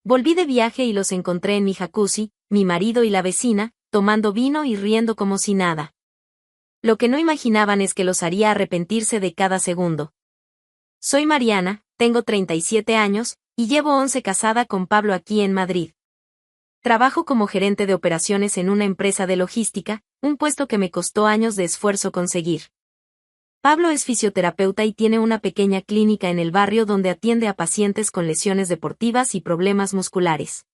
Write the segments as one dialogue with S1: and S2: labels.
S1: Volví de viaje y los encontré en mi jacuzzi, mi marido y la vecina, tomando vino y riendo como si nada. Lo que no imaginaban es que los haría arrepentirse de cada segundo. Soy Mariana, tengo 37 años, y llevo 11 casada con Pablo aquí en Madrid. Trabajo como gerente de operaciones en una empresa de logística, un puesto que me costó años de esfuerzo conseguir. Pablo es fisioterapeuta y tiene una pequeña clínica en el barrio donde atiende a pacientes con lesiones deportivas y problemas musculares.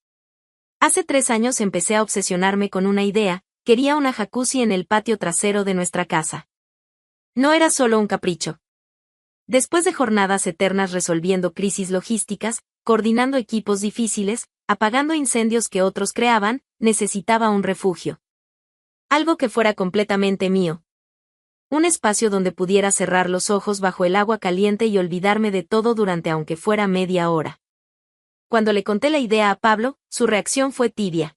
S1: Hace 3 años empecé a obsesionarme con una idea, quería una jacuzzi en el patio trasero de nuestra casa. No era solo un capricho. Después de jornadas eternas resolviendo crisis logísticas, coordinando equipos difíciles, apagando incendios que otros creaban, necesitaba un refugio. Algo que fuera completamente mío. Un espacio donde pudiera cerrar los ojos bajo el agua caliente y olvidarme de todo durante aunque fuera media hora. Cuando le conté la idea a Pablo, su reacción fue tibia.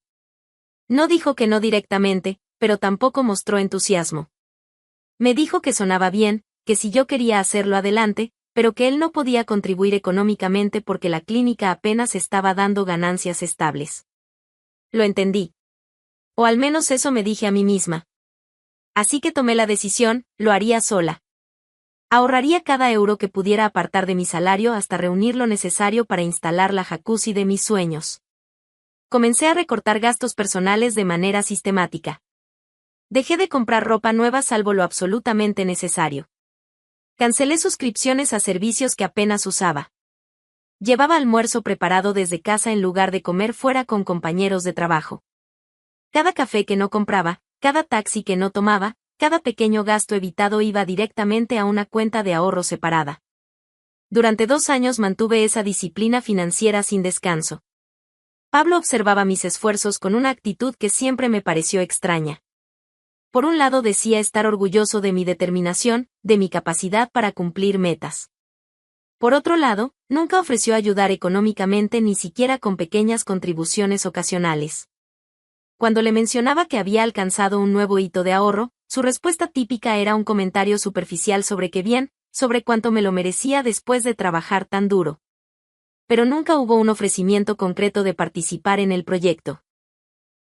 S1: No dijo que no directamente, pero tampoco mostró entusiasmo. Me dijo que sonaba bien, que si yo quería hacerlo adelante, pero que él no podía contribuir económicamente porque la clínica apenas estaba dando ganancias estables. Lo entendí. O al menos eso me dije a mí misma. Así que tomé la decisión, lo haría sola. Ahorraría cada euro que pudiera apartar de mi salario hasta reunir lo necesario para instalar la jacuzzi de mis sueños. Comencé a recortar gastos personales de manera sistemática. Dejé de comprar ropa nueva salvo lo absolutamente necesario. Cancelé suscripciones a servicios que apenas usaba. Llevaba almuerzo preparado desde casa en lugar de comer fuera con compañeros de trabajo. Cada café que no compraba, cada taxi que no tomaba, cada pequeño gasto evitado iba directamente a una cuenta de ahorro separada. Durante 2 años mantuve esa disciplina financiera sin descanso. Pablo observaba mis esfuerzos con una actitud que siempre me pareció extraña. Por un lado decía estar orgulloso de mi determinación, de mi capacidad para cumplir metas. Por otro lado, nunca ofreció ayudar económicamente ni siquiera con pequeñas contribuciones ocasionales. Cuando le mencionaba que había alcanzado un nuevo hito de ahorro, su respuesta típica era un comentario superficial sobre qué bien, sobre cuánto me lo merecía después de trabajar tan duro. Pero nunca hubo un ofrecimiento concreto de participar en el proyecto.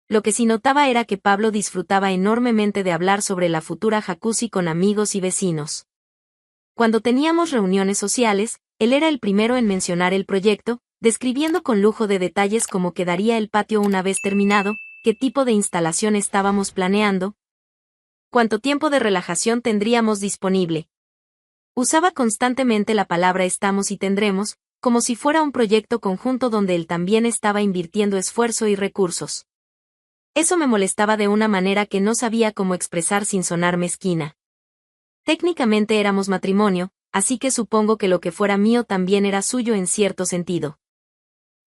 S1: Lo que sí notaba era que Pablo disfrutaba enormemente de hablar sobre la futura jacuzzi con amigos y vecinos. Cuando teníamos reuniones sociales, él era el primero en mencionar el proyecto, describiendo con lujo de detalles cómo quedaría el patio una vez terminado, qué tipo de instalación estábamos planeando, cuánto tiempo de relajación tendríamos disponible. Usaba constantemente la palabra estamos y tendremos, como si fuera un proyecto conjunto donde él también estaba invirtiendo esfuerzo y recursos. Eso me molestaba de una manera que no sabía cómo expresar sin sonar mezquina. Técnicamente éramos matrimonio, así que supongo que lo que fuera mío también era suyo en cierto sentido.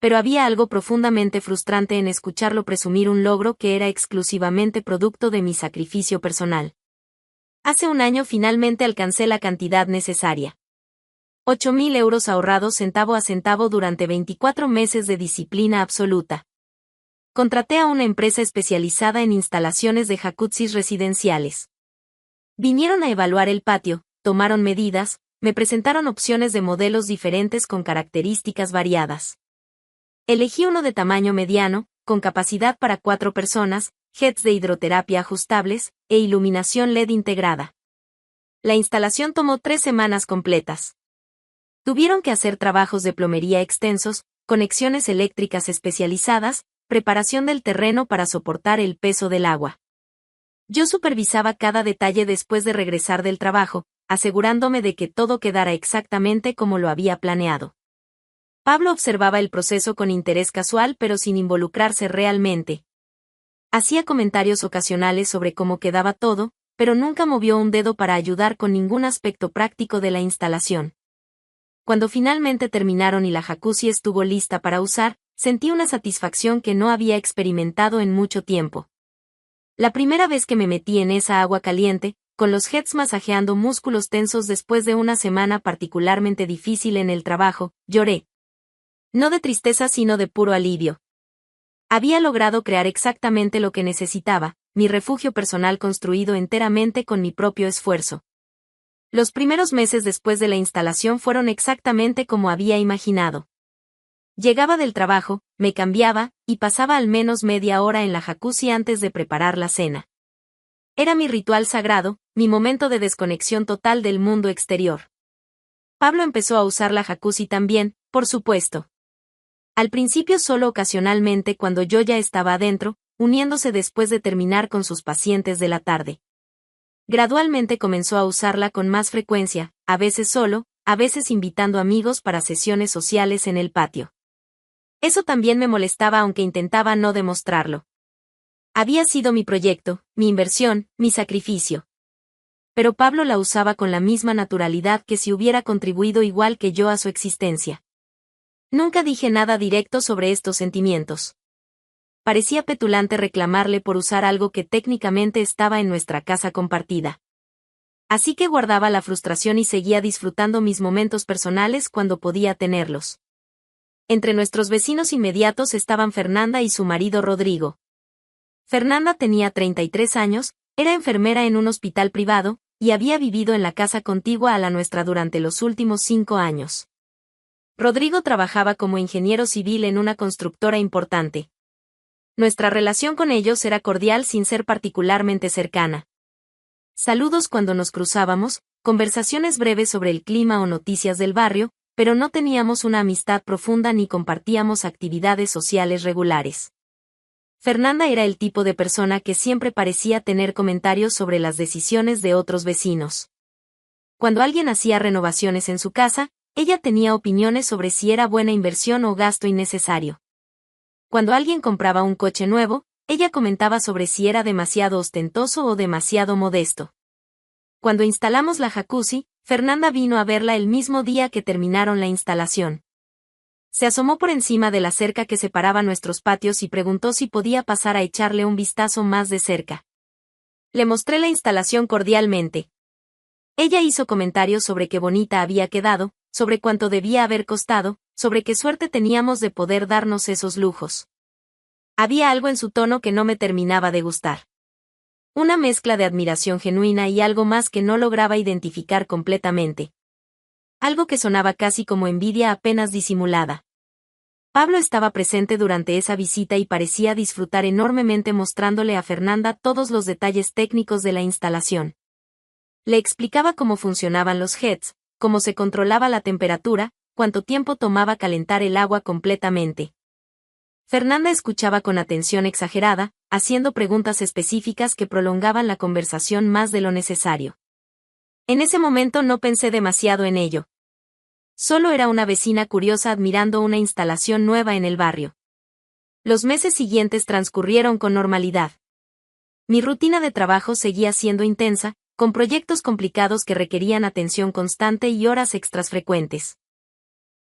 S1: Pero había algo profundamente frustrante en escucharlo presumir un logro que era exclusivamente producto de mi sacrificio personal. Hace un año finalmente alcancé la cantidad necesaria. 8.000 euros ahorrados centavo a centavo durante 24 meses de disciplina absoluta. Contraté a una empresa especializada en instalaciones de jacuzzis residenciales. Vinieron a evaluar el patio, tomaron medidas, me presentaron opciones de modelos diferentes con características variadas. Elegí uno de tamaño mediano, con capacidad para 4 personas, jets de hidroterapia ajustables, e iluminación LED integrada. La instalación tomó 3 semanas completas. Tuvieron que hacer trabajos de plomería extensos, conexiones eléctricas especializadas, preparación del terreno para soportar el peso del agua. Yo supervisaba cada detalle después de regresar del trabajo, asegurándome de que todo quedara exactamente como lo había planeado. Pablo observaba el proceso con interés casual pero sin involucrarse realmente. Hacía comentarios ocasionales sobre cómo quedaba todo, pero nunca movió un dedo para ayudar con ningún aspecto práctico de la instalación. Cuando finalmente terminaron y la jacuzzi estuvo lista para usar, sentí una satisfacción que no había experimentado en mucho tiempo. La primera vez que me metí en esa agua caliente, con los jets masajeando músculos tensos después de una semana particularmente difícil en el trabajo, lloré. No de tristeza sino de puro alivio. Había logrado crear exactamente lo que necesitaba, mi refugio personal construido enteramente con mi propio esfuerzo. Los primeros meses después de la instalación fueron exactamente como había imaginado. Llegaba del trabajo, me cambiaba, y pasaba al menos media hora en la jacuzzi antes de preparar la cena. Era mi ritual sagrado, mi momento de desconexión total del mundo exterior. Pablo empezó a usar la jacuzzi también, por supuesto. Al principio solo ocasionalmente cuando yo ya estaba adentro, uniéndose después de terminar con sus pacientes de la tarde. Gradualmente comenzó a usarla con más frecuencia, a veces solo, a veces invitando amigos para sesiones sociales en el patio. Eso también me molestaba aunque intentaba no demostrarlo. Había sido mi proyecto, mi inversión, mi sacrificio. Pero Pablo la usaba con la misma naturalidad que si hubiera contribuido igual que yo a su existencia. Nunca dije nada directo sobre estos sentimientos. Parecía petulante reclamarle por usar algo que técnicamente estaba en nuestra casa compartida. Así que guardaba la frustración y seguía disfrutando mis momentos personales cuando podía tenerlos. Entre nuestros vecinos inmediatos estaban Fernanda y su marido Rodrigo. Fernanda tenía 33 años, era enfermera en un hospital privado, y había vivido en la casa contigua a la nuestra durante los últimos 5 años. Rodrigo trabajaba como ingeniero civil en una constructora importante. Nuestra relación con ellos era cordial sin ser particularmente cercana. Saludos cuando nos cruzábamos, conversaciones breves sobre el clima o noticias del barrio, pero no teníamos una amistad profunda ni compartíamos actividades sociales regulares. Fernanda era el tipo de persona que siempre parecía tener comentarios sobre las decisiones de otros vecinos. Cuando alguien hacía renovaciones en su casa, ella tenía opiniones sobre si era buena inversión o gasto innecesario. Cuando alguien compraba un coche nuevo, ella comentaba sobre si era demasiado ostentoso o demasiado modesto. Cuando instalamos la jacuzzi, Fernanda vino a verla el mismo día que terminaron la instalación. Se asomó por encima de la cerca que separaba nuestros patios y preguntó si podía pasar a echarle un vistazo más de cerca. Le mostré la instalación cordialmente. Ella hizo comentarios sobre qué bonita había quedado, sobre cuánto debía haber costado, sobre qué suerte teníamos de poder darnos esos lujos. Había algo en su tono que no me terminaba de gustar. Una mezcla de admiración genuina y algo más que no lograba identificar completamente. Algo que sonaba casi como envidia apenas disimulada. Pablo estaba presente durante esa visita y parecía disfrutar enormemente mostrándole a Fernanda todos los detalles técnicos de la instalación. Le explicaba cómo funcionaban los jets, cómo se controlaba la temperatura, cuánto tiempo tomaba calentar el agua completamente. Fernanda escuchaba con atención exagerada, haciendo preguntas específicas que prolongaban la conversación más de lo necesario. En ese momento no pensé demasiado en ello. Solo era una vecina curiosa admirando una instalación nueva en el barrio. Los meses siguientes transcurrieron con normalidad. Mi rutina de trabajo seguía siendo intensa, con proyectos complicados que requerían atención constante y horas extras frecuentes.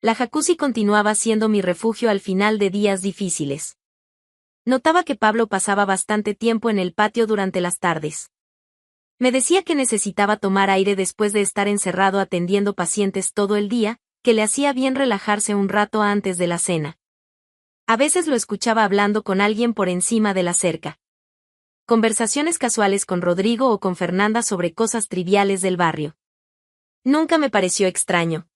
S1: La jacuzzi continuaba siendo mi refugio al final de días difíciles. Notaba que Pablo pasaba bastante tiempo en el patio durante las tardes. Me decía que necesitaba tomar aire después de estar encerrado atendiendo pacientes todo el día, que le hacía bien relajarse un rato antes de la cena. A veces lo escuchaba hablando con alguien por encima de la cerca. Conversaciones casuales con Rodrigo o con Fernanda sobre cosas triviales del barrio. Nunca me pareció extraño.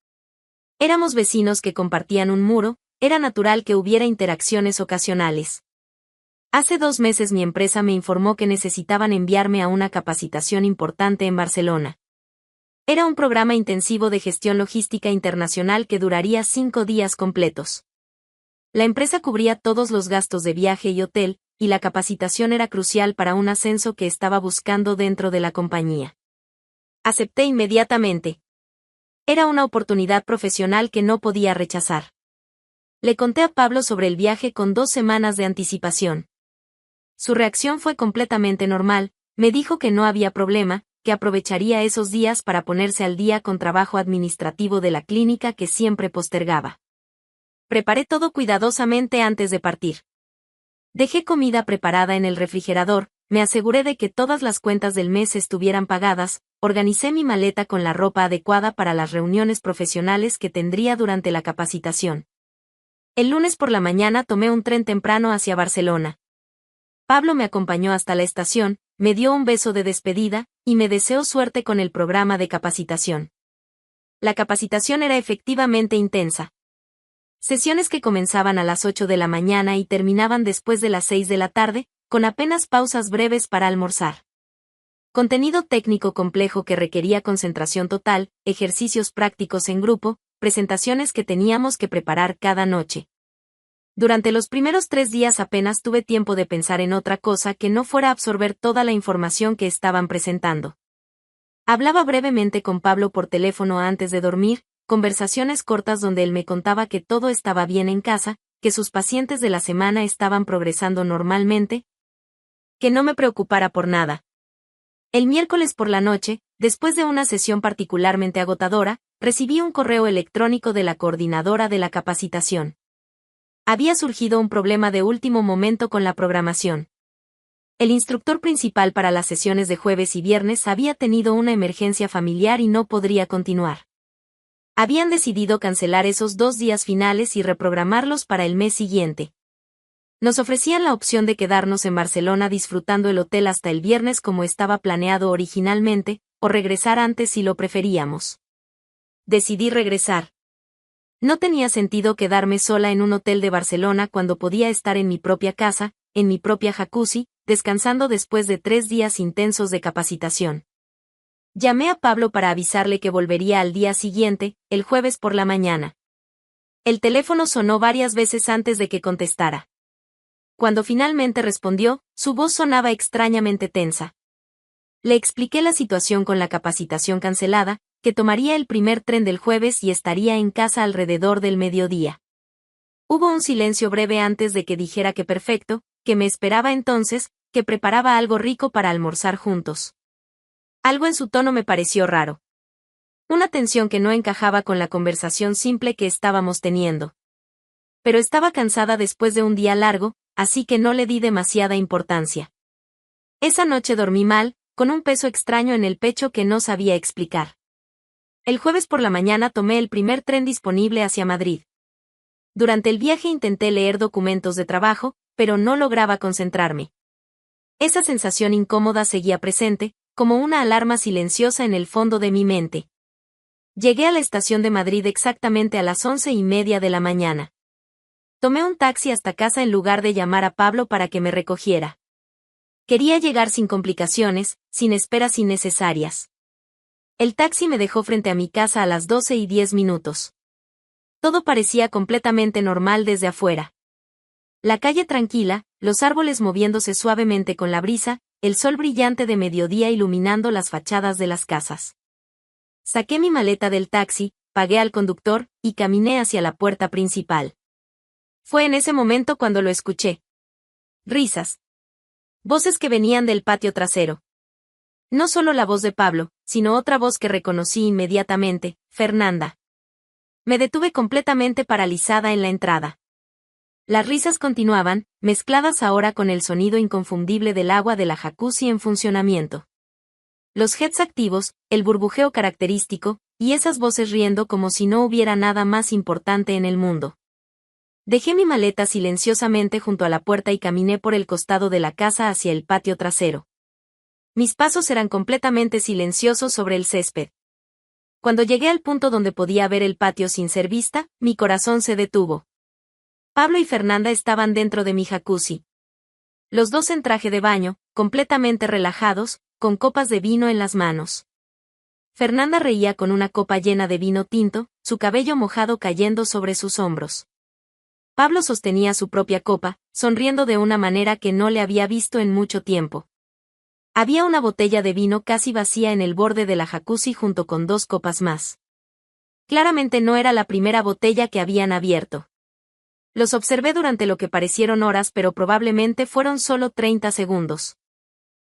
S1: Éramos vecinos que compartían un muro, era natural que hubiera interacciones ocasionales. Hace 2 meses mi empresa me informó que necesitaban enviarme a una capacitación importante en Barcelona. Era un programa intensivo de gestión logística internacional que duraría 5 días completos. La empresa cubría todos los gastos de viaje y hotel, y la capacitación era crucial para un ascenso que estaba buscando dentro de la compañía. Acepté inmediatamente. Era una oportunidad profesional que no podía rechazar. Le conté a Pablo sobre el viaje con 2 semanas de anticipación. Su reacción fue completamente normal, me dijo que no había problema, que aprovecharía esos días para ponerse al día con trabajo administrativo de la clínica que siempre postergaba. Preparé todo cuidadosamente antes de partir. Dejé comida preparada en el refrigerador, me aseguré de que todas las cuentas del mes estuvieran pagadas, organicé mi maleta con la ropa adecuada para las reuniones profesionales que tendría durante la capacitación. El lunes por la mañana tomé un tren temprano hacia Barcelona. Pablo me acompañó hasta la estación, me dio un beso de despedida, y me deseó suerte con el programa de capacitación. La capacitación era efectivamente intensa. Sesiones que comenzaban a las 8 de la mañana y terminaban después de las 6 de la tarde, con apenas pausas breves para almorzar. Contenido técnico complejo que requería concentración total, ejercicios prácticos en grupo, presentaciones que teníamos que preparar cada noche. Durante los primeros 3 días apenas tuve tiempo de pensar en otra cosa que no fuera absorber toda la información que estaban presentando. Hablaba brevemente con Pablo por teléfono antes de dormir, conversaciones cortas donde él me contaba que todo estaba bien en casa, que sus pacientes de la semana estaban progresando normalmente, que no me preocupara por nada. El miércoles por la noche, después de una sesión particularmente agotadora, recibí un correo electrónico de la coordinadora de la capacitación. Había surgido un problema de último momento con la programación. El instructor principal para las sesiones de jueves y viernes había tenido una emergencia familiar y no podría continuar. Habían decidido cancelar esos 2 días finales y reprogramarlos para el mes siguiente. Nos ofrecían la opción de quedarnos en Barcelona disfrutando el hotel hasta el viernes como estaba planeado originalmente, o regresar antes si lo preferíamos. Decidí regresar. No tenía sentido quedarme sola en un hotel de Barcelona cuando podía estar en mi propia casa, en mi propia jacuzzi, descansando después de 3 días intensos de capacitación. Llamé a Pablo para avisarle que volvería al día siguiente, el jueves por la mañana. El teléfono sonó varias veces antes de que contestara. Cuando finalmente respondió, su voz sonaba extrañamente tensa. Le expliqué la situación con la capacitación cancelada, que tomaría el primer tren del jueves y estaría en casa alrededor del mediodía. Hubo un silencio breve antes de que dijera que perfecto, que me esperaba entonces, que preparaba algo rico para almorzar juntos. Algo en su tono me pareció raro. Una tensión que no encajaba con la conversación simple que estábamos teniendo. Pero estaba cansada después de un día largo, así que no le di demasiada importancia. Esa noche dormí mal, con un peso extraño en el pecho que no sabía explicar. El jueves por la mañana tomé el primer tren disponible hacia Madrid. Durante el viaje intenté leer documentos de trabajo, pero no lograba concentrarme. Esa sensación incómoda seguía presente, como una alarma silenciosa en el fondo de mi mente. Llegué a la estación de Madrid exactamente a las 11:30 de la mañana. Tomé un taxi hasta casa en lugar de llamar a Pablo para que me recogiera. Quería llegar sin complicaciones, sin esperas innecesarias. El taxi me dejó frente a mi casa a las 12:10. Todo parecía completamente normal desde afuera. La calle tranquila, los árboles moviéndose suavemente con la brisa, el sol brillante de mediodía iluminando las fachadas de las casas. Saqué mi maleta del taxi, pagué al conductor, y caminé hacia la puerta principal. Fue en ese momento cuando lo escuché. Risas. Voces que venían del patio trasero. No solo la voz de Pablo, sino otra voz que reconocí inmediatamente, Fernanda. Me detuve completamente paralizada en la entrada. Las risas continuaban, mezcladas ahora con el sonido inconfundible del agua de la jacuzzi en funcionamiento. Los jets activos, el burbujeo característico, y esas voces riendo como si no hubiera nada más importante en el mundo. Dejé mi maleta silenciosamente junto a la puerta y caminé por el costado de la casa hacia el patio trasero. Mis pasos eran completamente silenciosos sobre el césped. Cuando llegué al punto donde podía ver el patio sin ser vista, mi corazón se detuvo. Pablo y Fernanda estaban dentro de mi jacuzzi. Los dos en traje de baño, completamente relajados, con copas de vino en las manos. Fernanda reía con una copa llena de vino tinto, su cabello mojado cayendo sobre sus hombros. Pablo sostenía su propia copa, sonriendo de una manera que no le había visto en mucho tiempo. Había una botella de vino casi vacía en el borde de la jacuzzi junto con 2 copas más. Claramente no era la primera botella que habían abierto. Los observé durante lo que parecieron horas, pero probablemente fueron solo 30 segundos.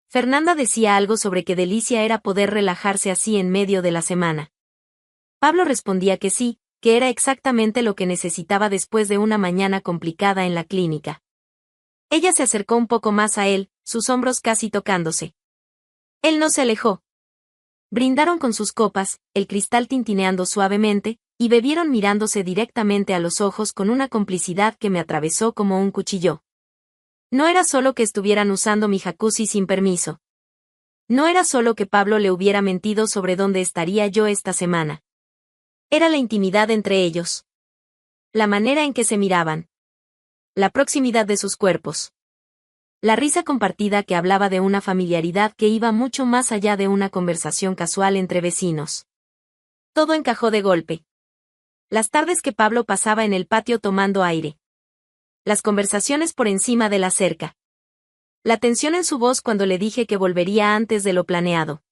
S1: Fernanda decía algo sobre qué delicia era poder relajarse así en medio de la semana. Pablo respondía que sí, que era exactamente lo que necesitaba después de una mañana complicada en la clínica. Ella se acercó un poco más a él, sus hombros casi tocándose. Él no se alejó. Brindaron con sus copas, el cristal tintineando suavemente, y bebieron mirándose directamente a los ojos con una complicidad que me atravesó como un cuchillo. No era solo que estuvieran usando mi jacuzzi sin permiso. No era solo que Pablo le hubiera mentido sobre dónde estaría yo esta semana. Era la intimidad entre ellos. La manera en que se miraban. La proximidad de sus cuerpos. La risa compartida que hablaba de una familiaridad que iba mucho más allá de una conversación casual entre vecinos. Todo encajó de golpe. Las tardes que Pablo pasaba en el patio tomando aire. Las conversaciones por encima de la cerca. La tensión en su voz cuando le dije que volvería antes de lo planeado.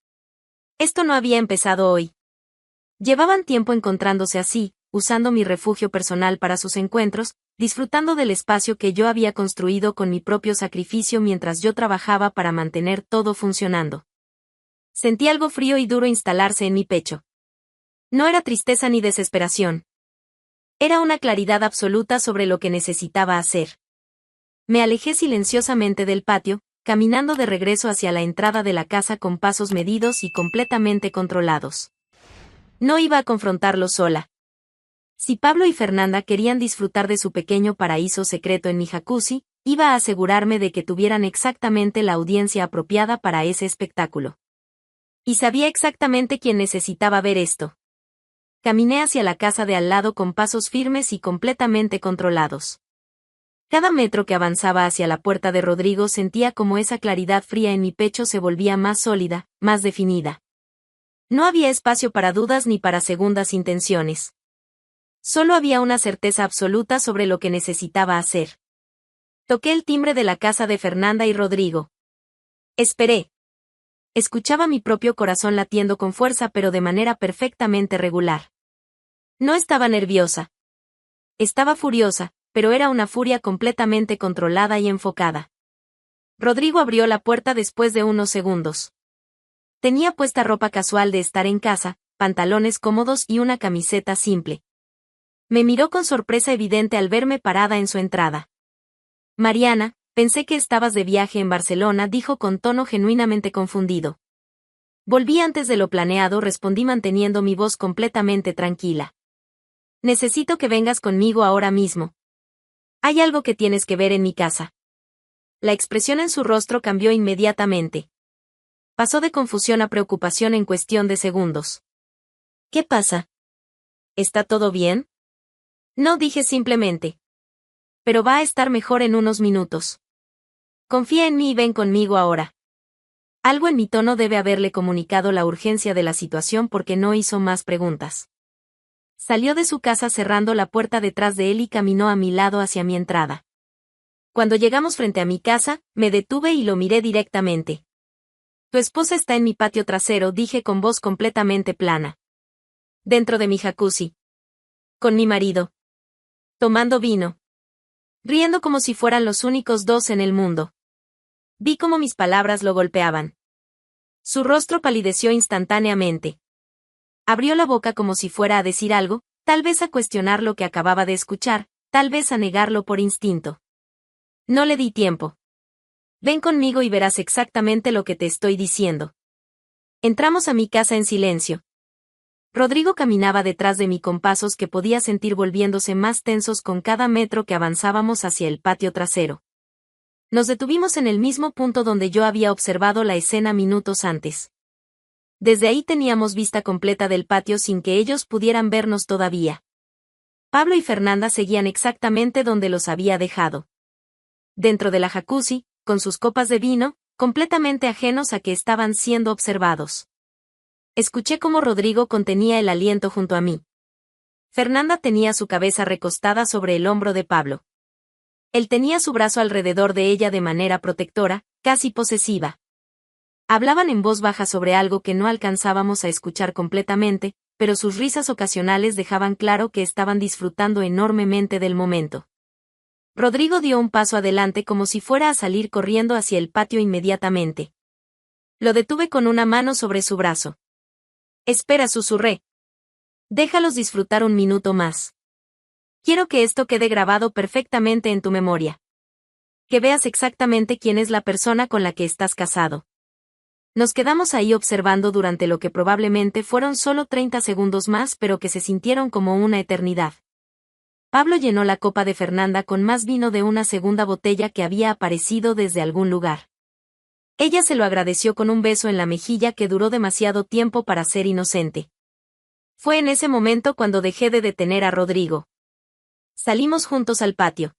S1: Esto no había empezado hoy. Llevaban tiempo encontrándose así, usando mi refugio personal para sus encuentros, disfrutando del espacio que yo había construido con mi propio sacrificio mientras yo trabajaba para mantener todo funcionando. Sentí algo frío y duro instalarse en mi pecho. No era tristeza ni desesperación. Era una claridad absoluta sobre lo que necesitaba hacer. Me alejé silenciosamente del patio, caminando de regreso hacia la entrada de la casa con pasos medidos y completamente controlados. No iba a confrontarlo sola. Si Pablo y Fernanda querían disfrutar de su pequeño paraíso secreto en mi jacuzzi, iba a asegurarme de que tuvieran exactamente la audiencia apropiada para ese espectáculo. Y sabía exactamente quién necesitaba ver esto. Caminé hacia la casa de al lado con pasos firmes y completamente controlados. Cada metro que avanzaba hacia la puerta de Rodrigo sentía como esa claridad fría en mi pecho se volvía más sólida, más definida. No había espacio para dudas ni para segundas intenciones. Solo había una certeza absoluta sobre lo que necesitaba hacer. Toqué el timbre de la casa de Fernanda y Rodrigo. Esperé. Escuchaba mi propio corazón latiendo con fuerza pero de manera perfectamente regular. No estaba nerviosa. Estaba furiosa, pero era una furia completamente controlada y enfocada. Rodrigo abrió la puerta después de unos segundos. Tenía puesta ropa casual de estar en casa, pantalones cómodos y una camiseta simple. Me miró con sorpresa evidente al verme parada en su entrada. Mariana, pensé que estabas de viaje en Barcelona, dijo con tono genuinamente confundido. Volví antes de lo planeado, respondí manteniendo mi voz completamente tranquila. Necesito que vengas conmigo ahora mismo. Hay algo que tienes que ver en mi casa. La expresión en su rostro cambió inmediatamente. Pasó de confusión a preocupación en cuestión de segundos. ¿Qué pasa? ¿Está todo bien? No, dije simplemente. Pero va a estar mejor en unos minutos. Confía en mí y ven conmigo ahora. Algo en mi tono debe haberle comunicado la urgencia de la situación porque no hizo más preguntas. Salió de su casa cerrando la puerta detrás de él y caminó a mi lado hacia mi entrada. Cuando llegamos frente a mi casa, me detuve y lo miré directamente. Tu esposa está en mi patio trasero, dije con voz completamente plana. Dentro de mi jacuzzi. Con mi marido. Tomando vino. Riendo como si fueran los únicos dos en el mundo. Vi cómo mis palabras lo golpeaban. Su rostro palideció instantáneamente. Abrió la boca como si fuera a decir algo, tal vez a cuestionar lo que acababa de escuchar, tal vez a negarlo por instinto. No le di tiempo. Ven conmigo y verás exactamente lo que te estoy diciendo. Entramos a mi casa en silencio. Rodrigo caminaba detrás de mí con pasos que podía sentir volviéndose más tensos con cada metro que avanzábamos hacia el patio trasero. Nos detuvimos en el mismo punto donde yo había observado la escena minutos antes. Desde ahí teníamos vista completa del patio sin que ellos pudieran vernos todavía. Pablo y Fernanda seguían exactamente donde los había dejado. Dentro de la jacuzzi, con sus copas de vino, completamente ajenos a que estaban siendo observados. Escuché cómo Rodrigo contenía el aliento junto a mí. Fernanda tenía su cabeza recostada sobre el hombro de Pablo. Él tenía su brazo alrededor de ella de manera protectora, casi posesiva. Hablaban en voz baja sobre algo que no alcanzábamos a escuchar completamente, pero sus risas ocasionales dejaban claro que estaban disfrutando enormemente del momento. Rodrigo dio un paso adelante como si fuera a salir corriendo hacia el patio inmediatamente. Lo detuve con una mano sobre su brazo. Espera, susurré. Déjalos disfrutar un minuto más. Quiero que esto quede grabado perfectamente en tu memoria. Que veas exactamente quién es la persona con la que estás casado. Nos quedamos ahí observando durante lo que probablemente fueron solo 30 segundos más, pero que se sintieron como una eternidad. Pablo llenó la copa de Fernanda con más vino de una segunda botella que había aparecido desde algún lugar. Ella se lo agradeció con un beso en la mejilla que duró demasiado tiempo para ser inocente. Fue en ese momento cuando dejé de detener a Rodrigo. Salimos juntos al patio.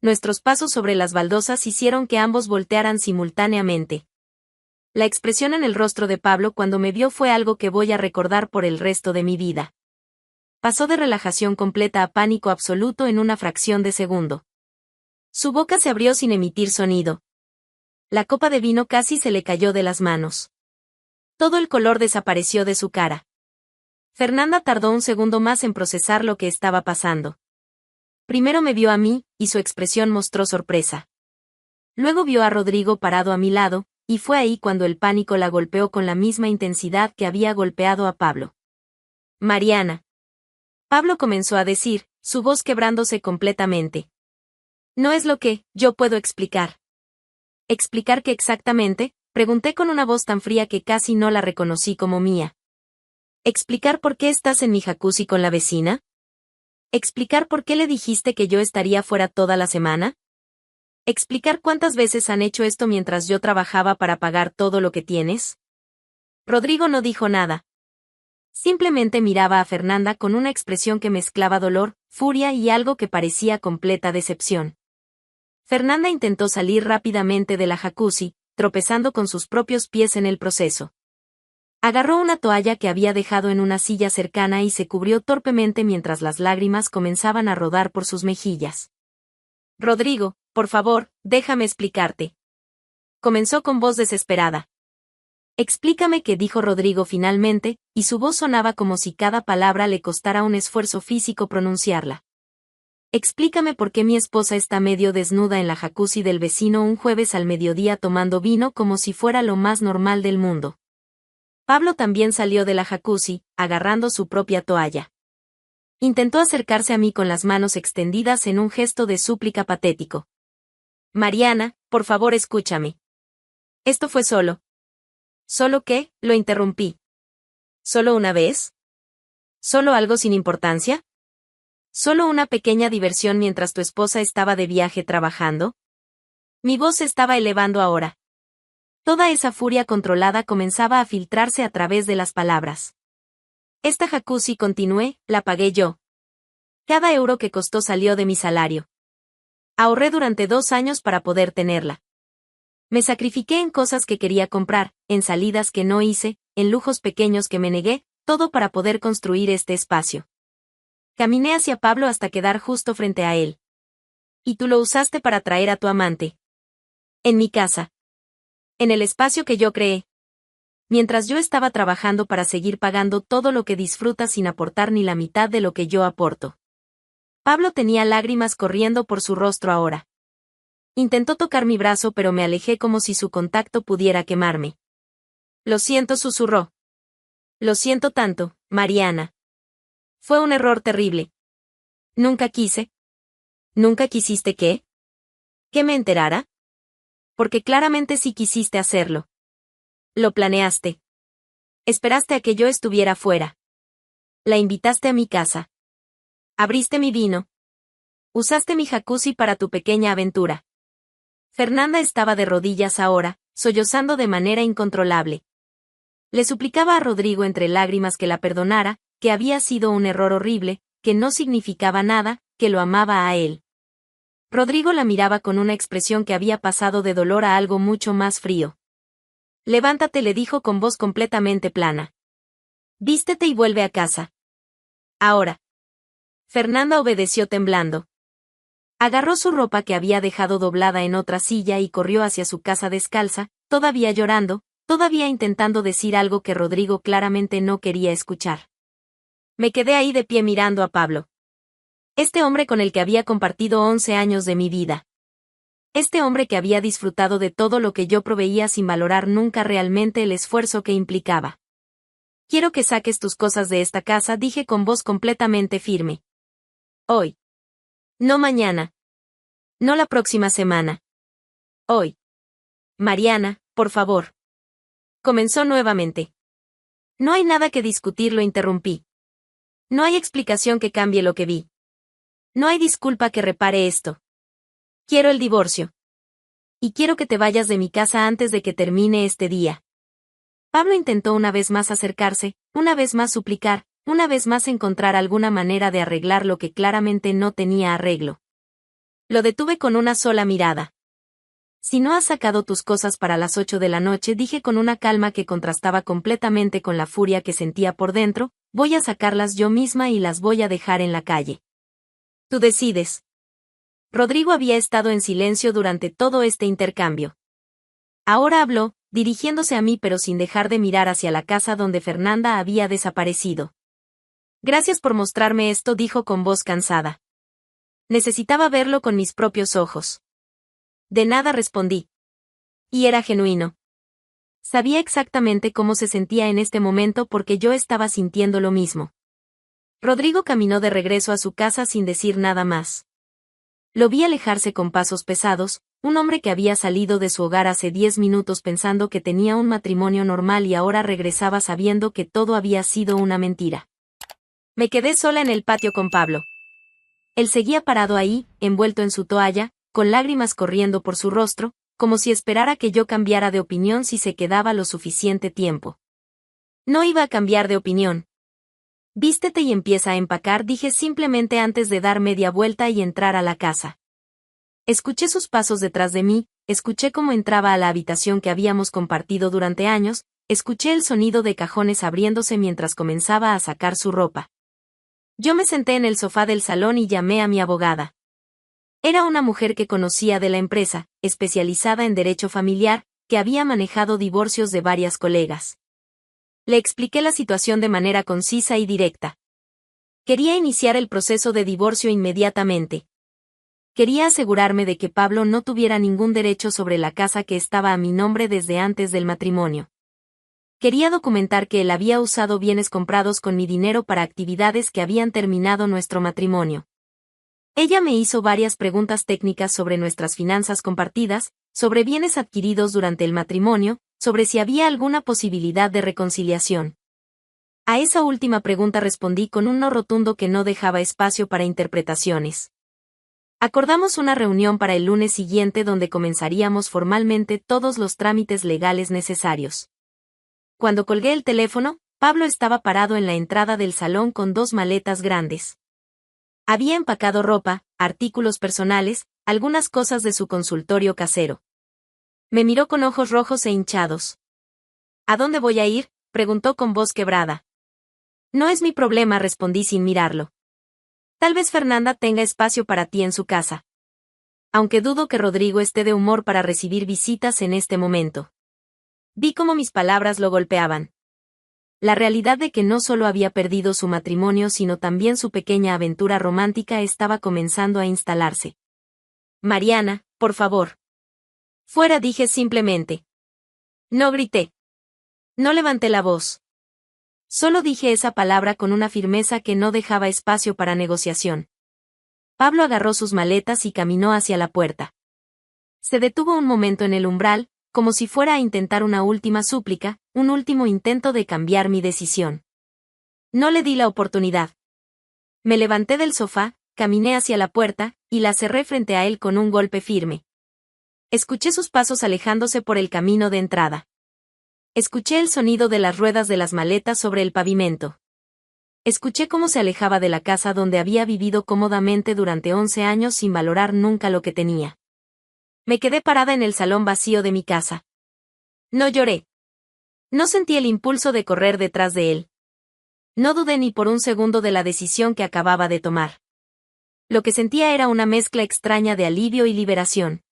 S1: Nuestros pasos sobre las baldosas hicieron que ambos voltearan simultáneamente. La expresión en el rostro de Pablo cuando me vio fue algo que voy a recordar por el resto de mi vida. Pasó de relajación completa a pánico absoluto en una fracción de segundo. Su boca se abrió sin emitir sonido. La copa de vino casi se le cayó de las manos. Todo el color desapareció de su cara. Fernanda tardó un segundo más en procesar lo que estaba pasando. Primero me vio a mí, y su expresión mostró sorpresa. Luego vio a Rodrigo parado a mi lado, y fue ahí cuando el pánico la golpeó con la misma intensidad que había golpeado a Pablo. Mariana. Pablo comenzó a decir, su voz quebrándose completamente. No es lo que yo puedo explicar. ¿Explicar qué exactamente? Pregunté con una voz tan fría que casi no la reconocí como mía. ¿Explicar por qué estás en mi jacuzzi con la vecina? ¿Explicar por qué le dijiste que yo estaría fuera toda la semana? ¿Explicar cuántas veces han hecho esto mientras yo trabajaba para pagar todo lo que tienes? Rodrigo no dijo nada. Simplemente miraba a Fernanda con una expresión que mezclaba dolor, furia y algo que parecía completa decepción. Fernanda intentó salir rápidamente de la jacuzzi, tropezando con sus propios pies en el proceso. Agarró una toalla que había dejado en una silla cercana y se cubrió torpemente mientras las lágrimas comenzaban a rodar por sus mejillas. Rodrigo, por favor, déjame explicarte. Comenzó con voz desesperada. Explícame qué dijo Rodrigo finalmente, y su voz sonaba como si cada palabra le costara un esfuerzo físico pronunciarla. Explícame por qué mi esposa está medio desnuda en la jacuzzi del vecino un jueves al mediodía tomando vino como si fuera lo más normal del mundo. Pablo también salió de la jacuzzi, agarrando su propia toalla. Intentó acercarse a mí con las manos extendidas en un gesto de súplica patético. Mariana, por favor escúchame. Esto fue solo. ¿Solo qué? Lo interrumpí. ¿Solo una vez? ¿Solo algo sin importancia? ¿Solo una pequeña diversión mientras tu esposa estaba de viaje trabajando? Mi voz se estaba elevando ahora. Toda esa furia controlada comenzaba a filtrarse a través de las palabras. Esta jacuzzi, continué, la pagué yo. Cada euro que costó salió de mi salario. Ahorré durante 2 años para poder tenerla. Me sacrifiqué en cosas que quería comprar, en salidas que no hice, en lujos pequeños que me negué, todo para poder construir este espacio. Caminé hacia Pablo hasta quedar justo frente a él. Y tú lo usaste para traer a tu amante. En mi casa. En el espacio que yo creé. Mientras yo estaba trabajando para seguir pagando todo lo que disfrutas sin aportar ni la mitad de lo que yo aporto. Pablo tenía lágrimas corriendo por su rostro ahora. Intentó tocar mi brazo pero me alejé como si su contacto pudiera quemarme. Lo siento, susurró. Lo siento tanto, Mariana. Fue un error terrible. Nunca quise. ¿Nunca quisiste qué? ¿Que me enterara? Porque claramente sí quisiste hacerlo. Lo planeaste. Esperaste a que yo estuviera fuera. La invitaste a mi casa. Abriste mi vino. Usaste mi jacuzzi para tu pequeña aventura. Fernanda estaba de rodillas ahora, sollozando de manera incontrolable. Le suplicaba a Rodrigo entre lágrimas que la perdonara, que había sido un error horrible, que no significaba nada, que lo amaba a él. Rodrigo la miraba con una expresión que había pasado de dolor a algo mucho más frío. Levántate, le dijo con voz completamente plana. Vístete y vuelve a casa. Ahora. Fernanda obedeció temblando. Agarró su ropa que había dejado doblada en otra silla y corrió hacia su casa descalza, todavía llorando, todavía intentando decir algo que Rodrigo claramente no quería escuchar. Me quedé ahí de pie mirando a Pablo. Este hombre con el que había compartido 11 años de mi vida. Este hombre que había disfrutado de todo lo que yo proveía sin valorar nunca realmente el esfuerzo que implicaba. Quiero que saques tus cosas de esta casa, dije con voz completamente firme. Hoy. No mañana. No la próxima semana. Hoy. Mariana, por favor. Comenzó nuevamente. No hay nada que discutir, lo interrumpí. No hay explicación que cambie lo que vi. No hay disculpa que repare esto. Quiero el divorcio. Y quiero que te vayas de mi casa antes de que termine este día. Pablo intentó una vez más acercarse, una vez más suplicar, una vez más encontrar alguna manera de arreglar lo que claramente no tenía arreglo. Lo detuve con una sola mirada. Si no has sacado tus cosas para las 8 de la noche, dije con una calma que contrastaba completamente con la furia que sentía por dentro, voy a sacarlas yo misma y las voy a dejar en la calle. Tú decides. Rodrigo había estado en silencio durante todo este intercambio. Ahora habló, dirigiéndose a mí pero sin dejar de mirar hacia la casa donde Fernanda había desaparecido. Gracias por mostrarme esto, dijo con voz cansada. Necesitaba verlo con mis propios ojos. De nada, respondí. Y era genuino. Sabía exactamente cómo se sentía en este momento porque yo estaba sintiendo lo mismo. Rodrigo caminó de regreso a su casa sin decir nada más. Lo vi alejarse con pasos pesados, un hombre que había salido de su hogar hace 10 minutos pensando que tenía un matrimonio normal y ahora regresaba sabiendo que todo había sido una mentira. Me quedé sola en el patio con Pablo. Él seguía parado ahí, envuelto en su toalla, con lágrimas corriendo por su rostro, como si esperara que yo cambiara de opinión si se quedaba lo suficiente tiempo. No iba a cambiar de opinión. Vístete y empieza a empacar, dije simplemente antes de dar media vuelta y entrar a la casa. Escuché sus pasos detrás de mí, escuché cómo entraba a la habitación que habíamos compartido durante años, escuché el sonido de cajones abriéndose mientras comenzaba a sacar su ropa. Yo me senté en el sofá del salón y llamé a mi abogada. Era una mujer que conocía de la empresa, especializada en derecho familiar, que había manejado divorcios de varias colegas. Le expliqué la situación de manera concisa y directa. Quería iniciar el proceso de divorcio inmediatamente. Quería asegurarme de que Pablo no tuviera ningún derecho sobre la casa que estaba a mi nombre desde antes del matrimonio. Quería documentar que él había usado bienes comprados con mi dinero para actividades que habían terminado nuestro matrimonio. Ella me hizo varias preguntas técnicas sobre nuestras finanzas compartidas, sobre bienes adquiridos durante el matrimonio, sobre si había alguna posibilidad de reconciliación. A esa última pregunta respondí con un no rotundo que no dejaba espacio para interpretaciones. Acordamos una reunión para el lunes siguiente donde comenzaríamos formalmente todos los trámites legales necesarios. Cuando colgué el teléfono, Pablo estaba parado en la entrada del salón con 2 maletas grandes. Había empacado ropa, artículos personales, algunas cosas de su consultorio casero. Me miró con ojos rojos e hinchados. ¿A dónde voy a ir?, preguntó con voz quebrada. No es mi problema, respondí sin mirarlo. Tal vez Fernanda tenga espacio para ti en su casa. Aunque dudo que Rodrigo esté de humor para recibir visitas en este momento. Vi cómo mis palabras lo golpeaban. La realidad de que no solo había perdido su matrimonio sino también su pequeña aventura romántica estaba comenzando a instalarse. Mariana, por favor. Fuera, dije simplemente. No grité. No levanté la voz. Solo dije esa palabra con una firmeza que no dejaba espacio para negociación. Pablo agarró sus maletas y caminó hacia la puerta. Se detuvo un momento en el umbral, como si fuera a intentar una última súplica, un último intento de cambiar mi decisión. No le di la oportunidad. Me levanté del sofá, caminé hacia la puerta, y la cerré frente a él con un golpe firme. Escuché sus pasos alejándose por el camino de entrada. Escuché el sonido de las ruedas de las maletas sobre el pavimento. Escuché cómo se alejaba de la casa donde había vivido cómodamente durante 11 años sin valorar nunca lo que tenía. Me quedé parada en el salón vacío de mi casa. No lloré. No sentí el impulso de correr detrás de él. No dudé ni por un segundo de la decisión que acababa de tomar. Lo que sentía era una mezcla extraña de alivio y liberación.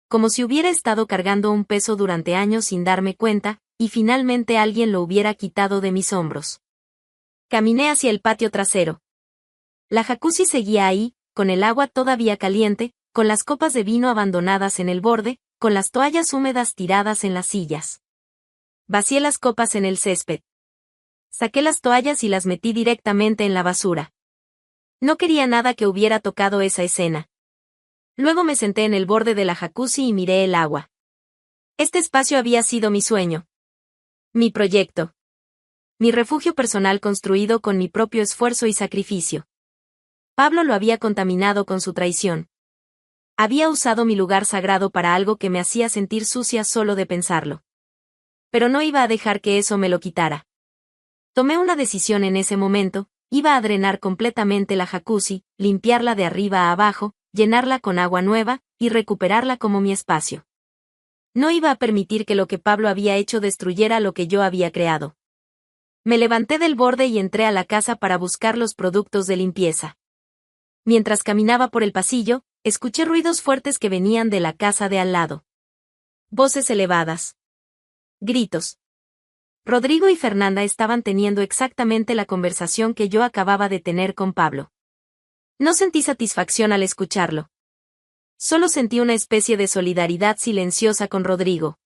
S1: Como si hubiera estado cargando un peso durante años sin darme cuenta, y finalmente alguien lo hubiera quitado de mis hombros. Caminé hacia el patio trasero. La jacuzzi seguía ahí, con el agua todavía caliente, con las copas de vino abandonadas en el borde, con las toallas húmedas tiradas en las sillas. Vacié las copas en el césped. Saqué las toallas y las metí directamente en la basura. No quería nada que hubiera tocado esa escena. Luego me senté en el borde de la jacuzzi y miré el agua. Este espacio había sido mi sueño. Mi proyecto. Mi refugio personal construido con mi propio esfuerzo y sacrificio. Pablo lo había contaminado con su traición. Había usado mi lugar sagrado para algo que me hacía sentir sucia solo de pensarlo. Pero no iba a dejar que eso me lo quitara. Tomé una decisión en ese momento: iba a drenar completamente la jacuzzi, limpiarla de arriba a abajo, llenarla con agua nueva, y recuperarla como mi espacio. No iba a permitir que lo que Pablo había hecho destruyera lo que yo había creado. Me levanté del borde y entré a la casa para buscar los productos de limpieza. Mientras caminaba por el pasillo, escuché ruidos fuertes que venían de la casa de al lado. Voces elevadas. Gritos. Rodrigo y Fernanda estaban teniendo exactamente la conversación que yo acababa de tener con Pablo. No sentí satisfacción al escucharlo. Solo sentí una especie de solidaridad silenciosa con Rodrigo.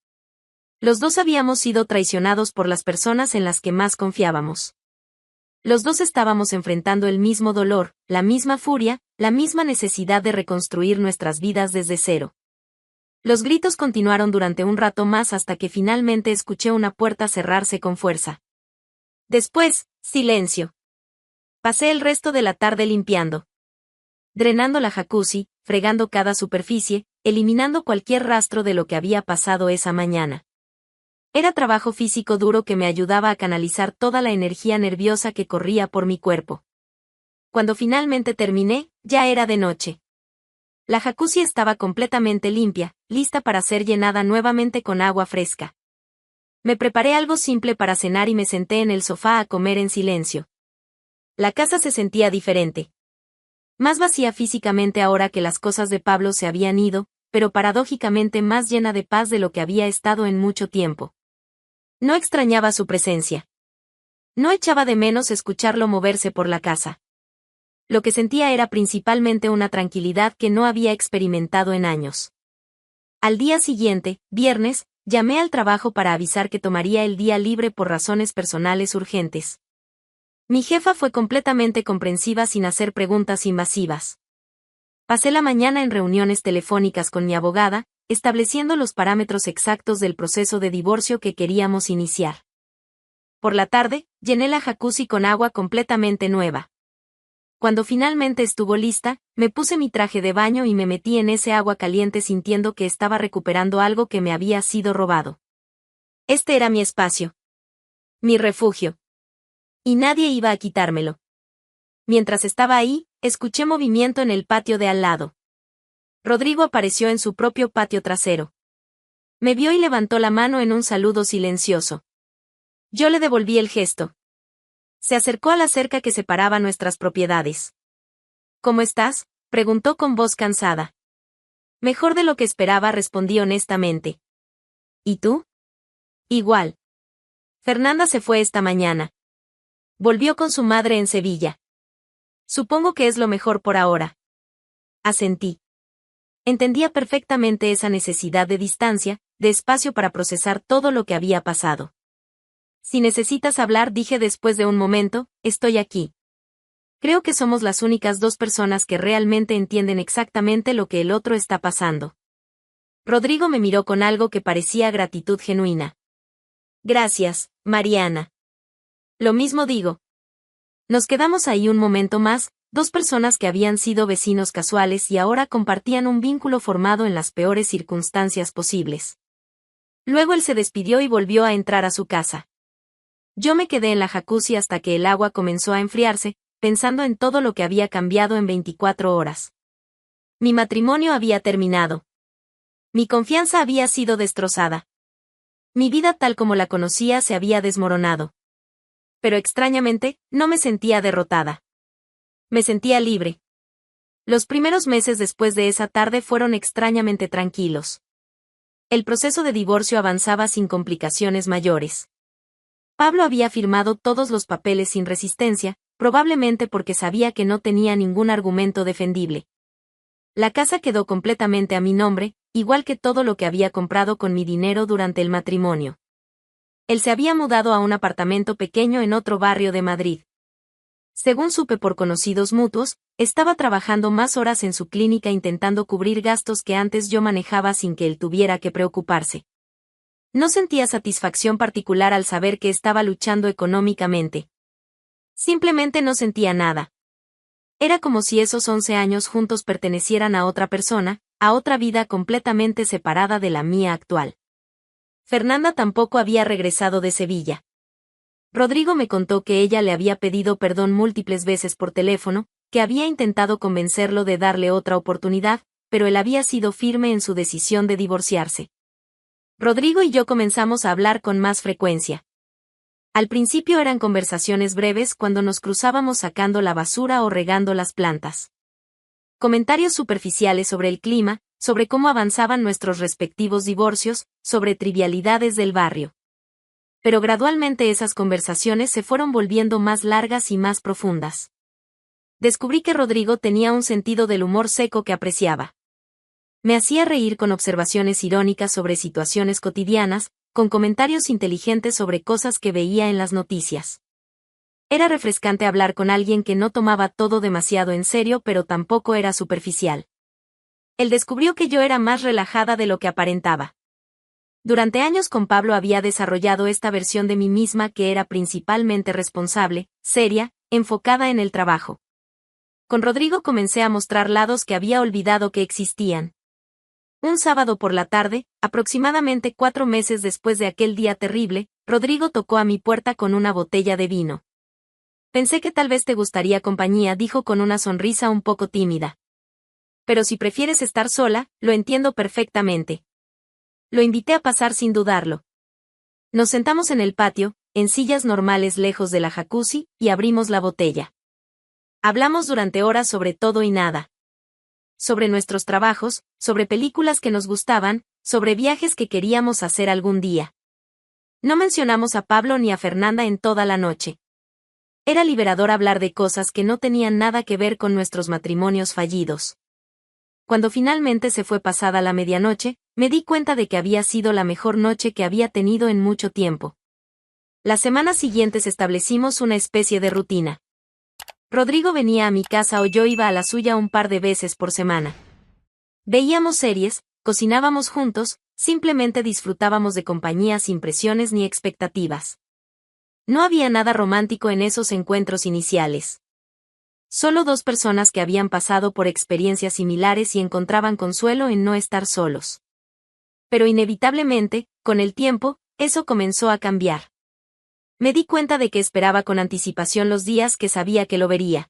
S1: Los dos habíamos sido traicionados por las personas en las que más confiábamos. Los dos estábamos enfrentando el mismo dolor, la misma furia, la misma necesidad de reconstruir nuestras vidas desde cero. Los gritos continuaron durante un rato más hasta que finalmente escuché una puerta cerrarse con fuerza. Después, silencio. Pasé el resto de la tarde limpiando, drenando la jacuzzi, fregando cada superficie, eliminando cualquier rastro de lo que había pasado esa mañana. Era trabajo físico duro que me ayudaba a canalizar toda la energía nerviosa que corría por mi cuerpo. Cuando finalmente terminé, ya era de noche. La jacuzzi estaba completamente limpia, lista para ser llenada nuevamente con agua fresca. Me preparé algo simple para cenar y me senté en el sofá a comer en silencio. La casa se sentía diferente. Más vacía físicamente ahora que las cosas de Pablo se habían ido, pero paradójicamente más llena de paz de lo que había estado en mucho tiempo. No extrañaba su presencia. No echaba de menos escucharlo moverse por la casa. Lo que sentía era principalmente una tranquilidad que no había experimentado en años. Al día siguiente, viernes, llamé al trabajo para avisar que tomaría el día libre por razones personales urgentes. Mi jefa fue completamente comprensiva sin hacer preguntas invasivas. Pasé la mañana en reuniones telefónicas con mi abogada, estableciendo los parámetros exactos del proceso de divorcio que queríamos iniciar. Por la tarde, llené la jacuzzi con agua completamente nueva. Cuando finalmente estuvo lista, me puse mi traje de baño y me metí en ese agua caliente sintiendo que estaba recuperando algo que me había sido robado. Este era mi espacio. Mi refugio. Y nadie iba a quitármelo. Mientras estaba ahí, escuché movimiento en el patio de al lado. Rodrigo apareció en su propio patio trasero. Me vio y levantó la mano en un saludo silencioso. Yo le devolví el gesto. Se acercó a la cerca que separaba nuestras propiedades. ¿Cómo estás?, preguntó con voz cansada. Mejor de lo que esperaba, respondí honestamente. ¿Y tú? Igual. Fernanda se fue esta mañana. Volvió con su madre en Sevilla. Supongo que es lo mejor por ahora. Asentí. Entendía perfectamente esa necesidad de distancia, de espacio para procesar todo lo que había pasado. Si necesitas hablar, dije después de un momento, estoy aquí. Creo que somos las únicas dos personas que realmente entienden exactamente lo que el otro está pasando. Rodrigo me miró con algo que parecía gratitud genuina. Gracias, Mariana. Lo mismo digo. Nos quedamos ahí un momento más, dos personas que habían sido vecinos casuales y ahora compartían un vínculo formado en las peores circunstancias posibles. Luego él se despidió y volvió a entrar a su casa. Yo me quedé en la jacuzzi hasta que el agua comenzó a enfriarse, pensando en todo lo que había cambiado en 24 horas. Mi matrimonio había terminado. Mi confianza había sido destrozada. Mi vida tal como la conocía se había desmoronado. Pero extrañamente, no me sentía derrotada. Me sentía libre. Los primeros meses después de esa tarde fueron extrañamente tranquilos. El proceso de divorcio avanzaba sin complicaciones mayores. Pablo había firmado todos los papeles sin resistencia, probablemente porque sabía que no tenía ningún argumento defendible. La casa quedó completamente a mi nombre, igual que todo lo que había comprado con mi dinero durante el matrimonio. Él se había mudado a un apartamento pequeño en otro barrio de Madrid. Según supe por conocidos mutuos, estaba trabajando más horas en su clínica intentando cubrir gastos que antes yo manejaba sin que él tuviera que preocuparse. No sentía satisfacción particular al saber que estaba luchando económicamente. Simplemente no sentía nada. Era como si esos 11 años juntos pertenecieran a otra persona, a otra vida completamente separada de la mía actual. Fernanda tampoco había regresado de Sevilla. Rodrigo me contó que ella le había pedido perdón múltiples veces por teléfono, que había intentado convencerlo de darle otra oportunidad, pero él había sido firme en su decisión de divorciarse. Rodrigo y yo comenzamos a hablar con más frecuencia. Al principio eran conversaciones breves cuando nos cruzábamos sacando la basura o regando las plantas. Comentarios superficiales sobre el clima, sobre cómo avanzaban nuestros respectivos divorcios, sobre trivialidades del barrio. Pero gradualmente esas conversaciones se fueron volviendo más largas y más profundas. Descubrí que Rodrigo tenía un sentido del humor seco que apreciaba. Me hacía reír con observaciones irónicas sobre situaciones cotidianas, con comentarios inteligentes sobre cosas que veía en las noticias. Era refrescante hablar con alguien que no tomaba todo demasiado en serio pero tampoco era superficial. Él descubrió que yo era más relajada de lo que aparentaba. Durante años con Pablo había desarrollado esta versión de mí misma que era principalmente responsable, seria, enfocada en el trabajo. Con Rodrigo comencé a mostrar lados que había olvidado que existían. Un sábado por la tarde, aproximadamente 4 meses después de aquel día terrible, Rodrigo tocó a mi puerta con una botella de vino. Pensé que tal vez te gustaría compañía, dijo con una sonrisa un poco tímida. Pero si prefieres estar sola, lo entiendo perfectamente. Lo invité a pasar sin dudarlo. Nos sentamos en el patio, en sillas normales lejos de la jacuzzi, y abrimos la botella. Hablamos durante horas sobre todo y nada. Sobre nuestros trabajos, sobre películas que nos gustaban, sobre viajes que queríamos hacer algún día. No mencionamos a Pablo ni a Fernanda en toda la noche. Era liberador hablar de cosas que no tenían nada que ver con nuestros matrimonios fallidos. Cuando finalmente se fue pasada la medianoche, me di cuenta de que había sido la mejor noche que había tenido en mucho tiempo. Las semanas siguientes establecimos una especie de rutina. Rodrigo venía a mi casa o yo iba a la suya un par de veces por semana. Veíamos series, cocinábamos juntos, simplemente disfrutábamos de compañía sin presiones ni expectativas. No había nada romántico en esos encuentros iniciales. Solo dos personas que habían pasado por experiencias similares y encontraban consuelo en no estar solos. Pero inevitablemente, con el tiempo, eso comenzó a cambiar. Me di cuenta de que esperaba con anticipación los días que sabía que lo vería.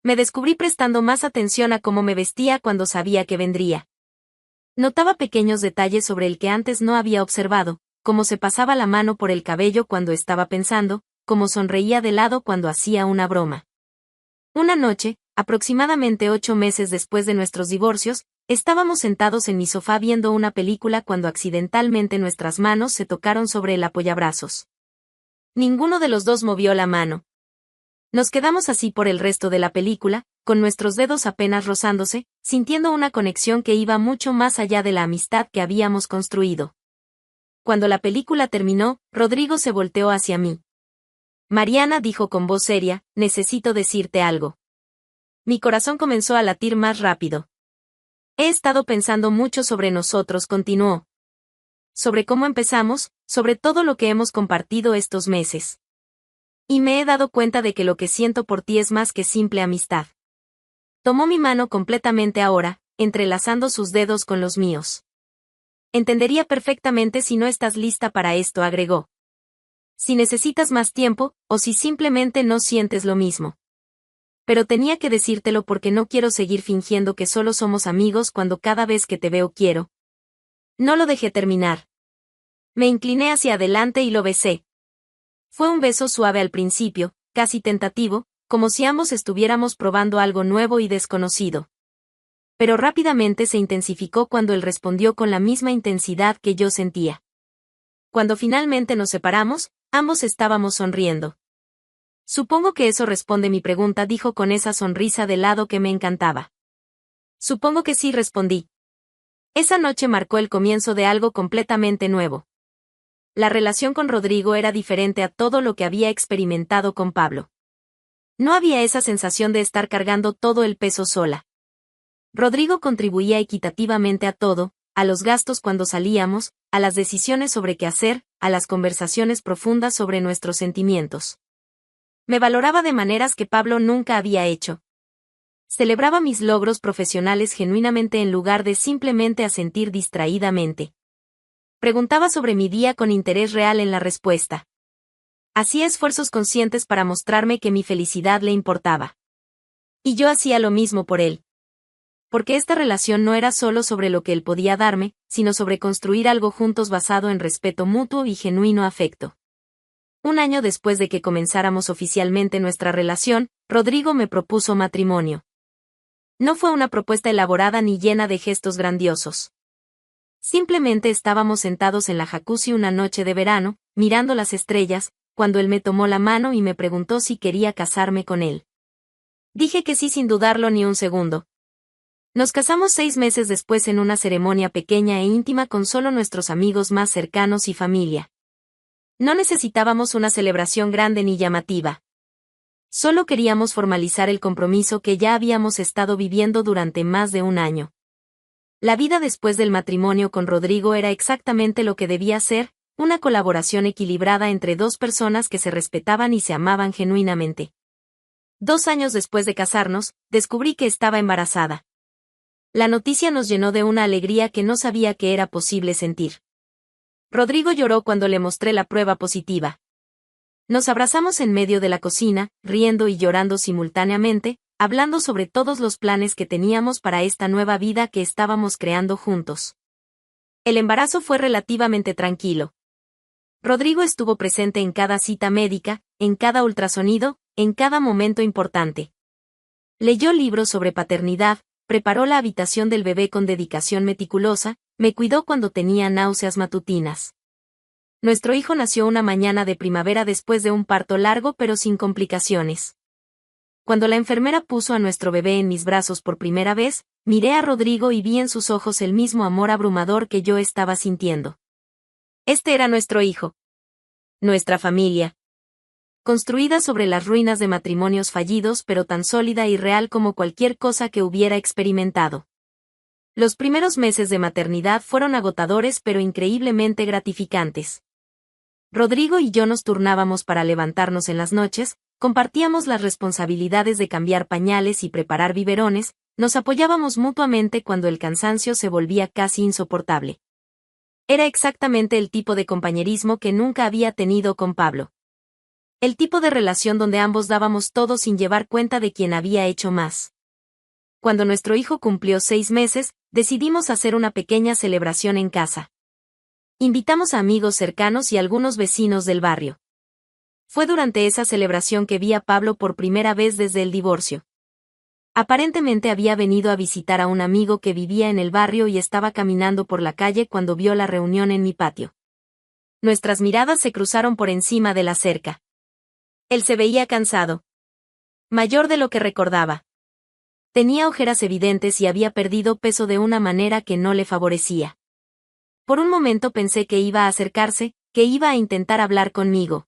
S1: Me descubrí prestando más atención a cómo me vestía cuando sabía que vendría. Notaba pequeños detalles sobre el que antes no había observado, cómo se pasaba la mano por el cabello cuando estaba pensando, cómo sonreía de lado cuando hacía una broma. Una noche, aproximadamente 8 meses después de nuestros divorcios, estábamos sentados en mi sofá viendo una película cuando accidentalmente nuestras manos se tocaron sobre el apoyabrazos. Ninguno de los dos movió la mano. Nos quedamos así por el resto de la película, con nuestros dedos apenas rozándose, sintiendo una conexión que iba mucho más allá de la amistad que habíamos construido. Cuando la película terminó, Rodrigo se volteó hacia mí. Mariana, dijo con voz seria, necesito decirte algo. Mi corazón comenzó a latir más rápido. He estado pensando mucho sobre nosotros, continuó. Sobre cómo empezamos, sobre todo lo que hemos compartido estos meses. Y me he dado cuenta de que lo que siento por ti es más que simple amistad. Tomó mi mano completamente ahora, entrelazando sus dedos con los míos. Entendería perfectamente si no estás lista para esto, agregó. Si necesitas más tiempo, o si simplemente no sientes lo mismo. Pero tenía que decírtelo porque no quiero seguir fingiendo que solo somos amigos cuando cada vez que te veo quiero. No lo dejé terminar. Me incliné hacia adelante y lo besé. Fue un beso suave al principio, casi tentativo, como si ambos estuviéramos probando algo nuevo y desconocido. Pero rápidamente se intensificó cuando él respondió con la misma intensidad que yo sentía. Cuando finalmente nos separamos, ambos estábamos sonriendo. Supongo que eso responde mi pregunta, dijo con esa sonrisa de lado que me encantaba. Supongo que sí, respondí. Esa noche marcó el comienzo de algo completamente nuevo. La relación con Rodrigo era diferente a todo lo que había experimentado con Pablo. No había esa sensación de estar cargando todo el peso sola. Rodrigo contribuía equitativamente a todo, a los gastos cuando salíamos, a las decisiones sobre qué hacer, a las conversaciones profundas sobre nuestros sentimientos. Me valoraba de maneras que Pablo nunca había hecho. Celebraba mis logros profesionales genuinamente en lugar de simplemente asentir distraídamente. Preguntaba sobre mi día con interés real en la respuesta. Hacía esfuerzos conscientes para mostrarme que mi felicidad le importaba. Y yo hacía lo mismo por él. Porque esta relación no era solo sobre lo que él podía darme, sino sobre construir algo juntos basado en respeto mutuo y genuino afecto. Un año después de que comenzáramos oficialmente nuestra relación, Rodrigo me propuso matrimonio. No fue una propuesta elaborada ni llena de gestos grandiosos. Simplemente estábamos sentados en la jacuzzi una noche de verano, mirando las estrellas, cuando él me tomó la mano y me preguntó si quería casarme con él. Dije que sí sin dudarlo ni un segundo. Nos casamos 6 meses después en una ceremonia pequeña e íntima con solo nuestros amigos más cercanos y familia. No necesitábamos una celebración grande ni llamativa. Solo queríamos formalizar el compromiso que ya habíamos estado viviendo durante más de un año. La vida después del matrimonio con Rodrigo era exactamente lo que debía ser, una colaboración equilibrada entre dos personas que se respetaban y se amaban genuinamente. 2 años después de casarnos, descubrí que estaba embarazada. La noticia nos llenó de una alegría que no sabía que era posible sentir. Rodrigo lloró cuando le mostré la prueba positiva. Nos abrazamos en medio de la cocina, riendo y llorando simultáneamente, hablando sobre todos los planes que teníamos para esta nueva vida que estábamos creando juntos. El embarazo fue relativamente tranquilo. Rodrigo estuvo presente en cada cita médica, en cada ultrasonido, en cada momento importante. Leyó libros sobre paternidad, preparó la habitación del bebé con dedicación meticulosa, me cuidó cuando tenía náuseas matutinas. Nuestro hijo nació una mañana de primavera después de un parto largo pero sin complicaciones. Cuando la enfermera puso a nuestro bebé en mis brazos por primera vez, miré a Rodrigo y vi en sus ojos el mismo amor abrumador que yo estaba sintiendo. Este era nuestro hijo. Nuestra familia. Construida sobre las ruinas de matrimonios fallidos pero tan sólida y real como cualquier cosa que hubiera experimentado. Los primeros meses de maternidad fueron agotadores pero increíblemente gratificantes. Rodrigo y yo nos turnábamos para levantarnos en las noches, compartíamos las responsabilidades de cambiar pañales y preparar biberones, nos apoyábamos mutuamente cuando el cansancio se volvía casi insoportable. Era exactamente el tipo de compañerismo que nunca había tenido con Pablo. El tipo de relación donde ambos dábamos todo sin llevar cuenta de quién había hecho más. Cuando nuestro hijo cumplió 6 meses, decidimos hacer una pequeña celebración en casa. Invitamos a amigos cercanos y algunos vecinos del barrio. Fue durante esa celebración que vi a Pablo por primera vez desde el divorcio. Aparentemente había venido a visitar a un amigo que vivía en el barrio y estaba caminando por la calle cuando vio la reunión en mi patio. Nuestras miradas se cruzaron por encima de la cerca. Él se veía cansado. Mayor de lo que recordaba. Tenía ojeras evidentes y había perdido peso de una manera que no le favorecía. Por un momento pensé que iba a acercarse, que iba a intentar hablar conmigo.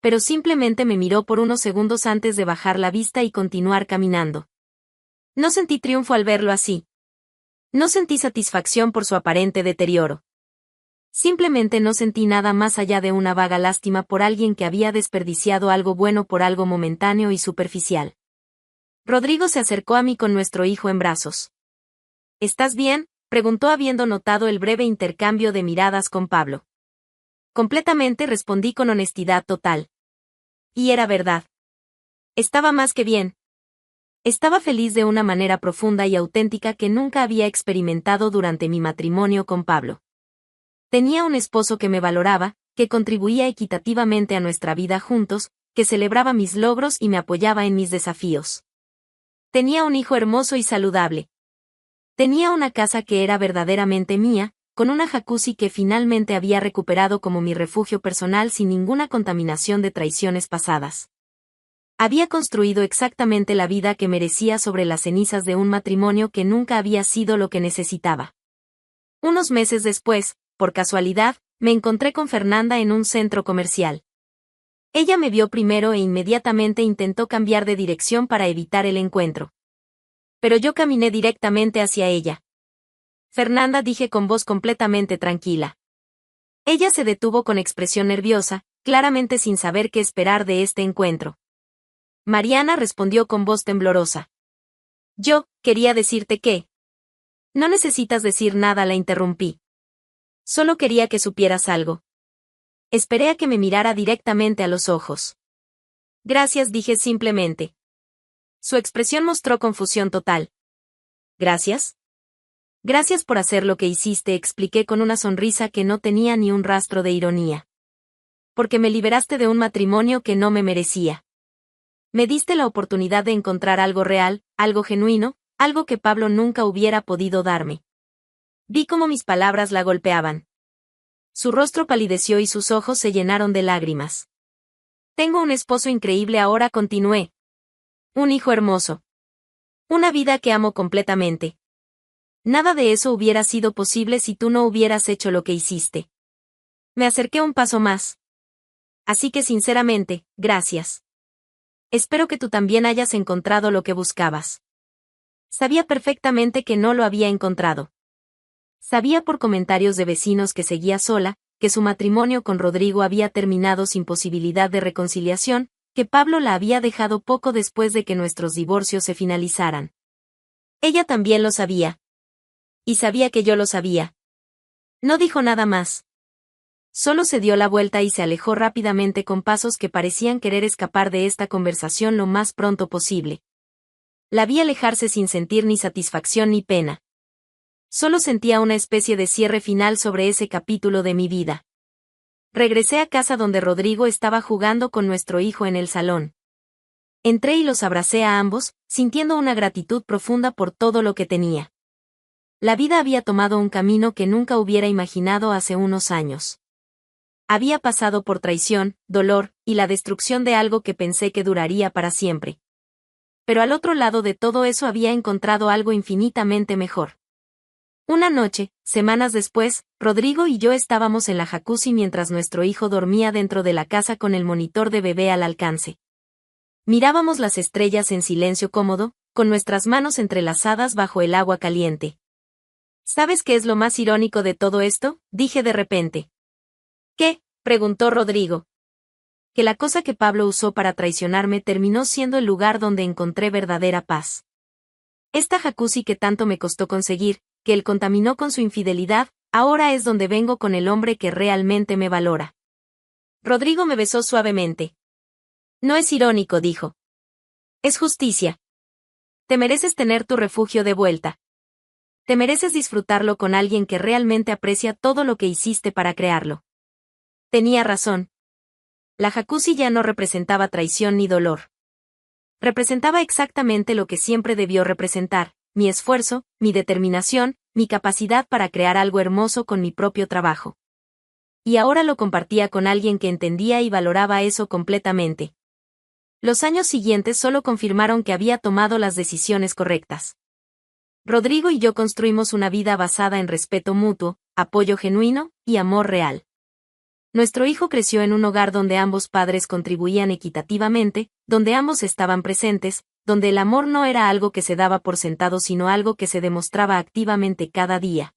S1: Pero simplemente me miró por unos segundos antes de bajar la vista y continuar caminando. No sentí triunfo al verlo así. No sentí satisfacción por su aparente deterioro. Simplemente no sentí nada más allá de una vaga lástima por alguien que había desperdiciado algo bueno por algo momentáneo y superficial. Rodrigo se acercó a mí con nuestro hijo en brazos. ¿Estás bien?, preguntó habiendo notado el breve intercambio de miradas con Pablo. Completamente, respondí con honestidad total. Y era verdad. Estaba más que bien. Estaba feliz de una manera profunda y auténtica que nunca había experimentado durante mi matrimonio con Pablo. Tenía un esposo que me valoraba, que contribuía equitativamente a nuestra vida juntos, que celebraba mis logros y me apoyaba en mis desafíos. Tenía un hijo hermoso y saludable. Tenía una casa que era verdaderamente mía, con una jacuzzi que finalmente había recuperado como mi refugio personal sin ninguna contaminación de traiciones pasadas. Había construido exactamente la vida que merecía sobre las cenizas de un matrimonio que nunca había sido lo que necesitaba. Unos meses después, por casualidad, me encontré con Fernanda en un centro comercial. Ella me vio primero e inmediatamente intentó cambiar de dirección para evitar el encuentro. Pero yo caminé directamente hacia ella. Fernanda, dije con voz completamente tranquila. Ella se detuvo con expresión nerviosa, claramente sin saber qué esperar de este encuentro. Mariana, respondió con voz temblorosa. Yo quería decirte que... No necesitas decir nada, la interrumpí. Solo quería que supieras algo. Esperé a que me mirara directamente a los ojos. Gracias, dije simplemente. Su expresión mostró confusión total. ¿Gracias? Gracias por hacer lo que hiciste, expliqué con una sonrisa que no tenía ni un rastro de ironía. Porque me liberaste de un matrimonio que no me merecía. Me diste la oportunidad de encontrar algo real, algo genuino, algo que Pablo nunca hubiera podido darme. Vi cómo mis palabras la golpeaban. Su rostro palideció y sus ojos se llenaron de lágrimas. Tengo un esposo increíble ahora, continué. Un hijo hermoso. Una vida que amo completamente. Nada de eso hubiera sido posible si tú no hubieras hecho lo que hiciste. Me acerqué un paso más. Así que sinceramente, gracias. Espero que tú también hayas encontrado lo que buscabas. Sabía perfectamente que no lo había encontrado. Sabía por comentarios de vecinos que seguía sola, que su matrimonio con Rodrigo había terminado sin posibilidad de reconciliación, que Pablo la había dejado poco después de que nuestros divorcios se finalizaran. Ella también lo sabía. Y sabía que yo lo sabía. No dijo nada más. Solo se dio la vuelta y se alejó rápidamente con pasos que parecían querer escapar de esta conversación lo más pronto posible. La vi alejarse sin sentir ni satisfacción ni pena. Solo sentía una especie de cierre final sobre ese capítulo de mi vida. Regresé a casa donde Rodrigo estaba jugando con nuestro hijo en el salón. Entré y los abracé a ambos, sintiendo una gratitud profunda por todo lo que tenía. La vida había tomado un camino que nunca hubiera imaginado hace unos años. Había pasado por traición, dolor, y la destrucción de algo que pensé que duraría para siempre. Pero al otro lado de todo eso había encontrado algo infinitamente mejor. Una noche, semanas después, Rodrigo y yo estábamos en la jacuzzi mientras nuestro hijo dormía dentro de la casa con el monitor de bebé al alcance. Mirábamos las estrellas en silencio cómodo, con nuestras manos entrelazadas bajo el agua caliente. ¿Sabes qué es lo más irónico de todo esto?, dije de repente. ¿Qué?, preguntó Rodrigo. Que la cosa que Pablo usó para traicionarme terminó siendo el lugar donde encontré verdadera paz. Esta jacuzzi que tanto me costó conseguir, que él contaminó con su infidelidad, ahora es donde vengo con el hombre que realmente me valora. Rodrigo me besó suavemente. No es irónico, dijo. Es justicia. Te mereces tener tu refugio de vuelta. Te mereces disfrutarlo con alguien que realmente aprecia todo lo que hiciste para crearlo. Tenía razón. La jacuzzi ya no representaba traición ni dolor. Representaba exactamente lo que siempre debió representar, mi esfuerzo, mi determinación, mi capacidad para crear algo hermoso con mi propio trabajo. Y ahora lo compartía con alguien que entendía y valoraba eso completamente. Los años siguientes solo confirmaron que había tomado las decisiones correctas. Rodrigo y yo construimos una vida basada en respeto mutuo, apoyo genuino y amor real. Nuestro hijo creció en un hogar donde ambos padres contribuían equitativamente, donde ambos estaban presentes, donde el amor no era algo que se daba por sentado sino algo que se demostraba activamente cada día.